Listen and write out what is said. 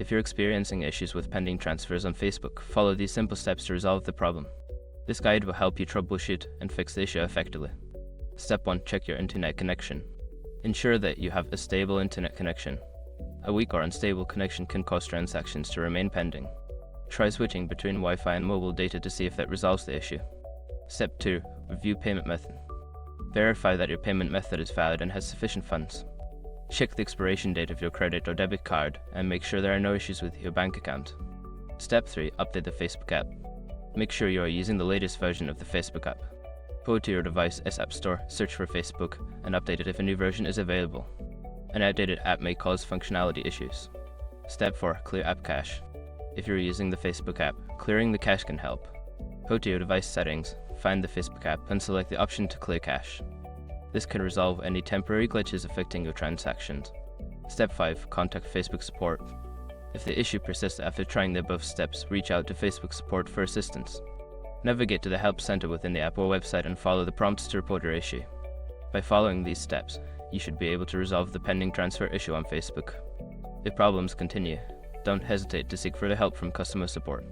If you're experiencing issues with pending transfers on Facebook, follow these simple steps to resolve the problem. This guide will help you troubleshoot and fix the issue effectively. Step 1. Check your internet connection. Ensure that you have a stable internet connection. A weak or unstable connection can cause transactions to remain pending. Try switching between Wi-Fi and mobile data to see if that resolves the issue. Step 2. Review payment method. Verify that your payment method is valid and has sufficient funds. Check the expiration date of your credit or debit card and make sure there are no issues with your bank account. Step 3. Update the Facebook app. Make sure you are using the latest version of the Facebook app. Go to your device's App Store, search for Facebook, and update it if a new version is available. An outdated app may cause functionality issues. Step 4. Clear app cache. If you're using the Facebook app, clearing the cache can help. Go to your device settings, find the Facebook app, and select the option to clear cache. This can resolve any temporary glitches affecting your transactions. Step 5. Contact Facebook support. If the issue persists after trying the above steps, reach out to Facebook support for assistance. Navigate to the Help Center within the app or website and follow the prompts to report your issue. By following these steps, you should be able to resolve the pending transfer issue on Facebook. If problems continue, don't hesitate to seek further help from customer support.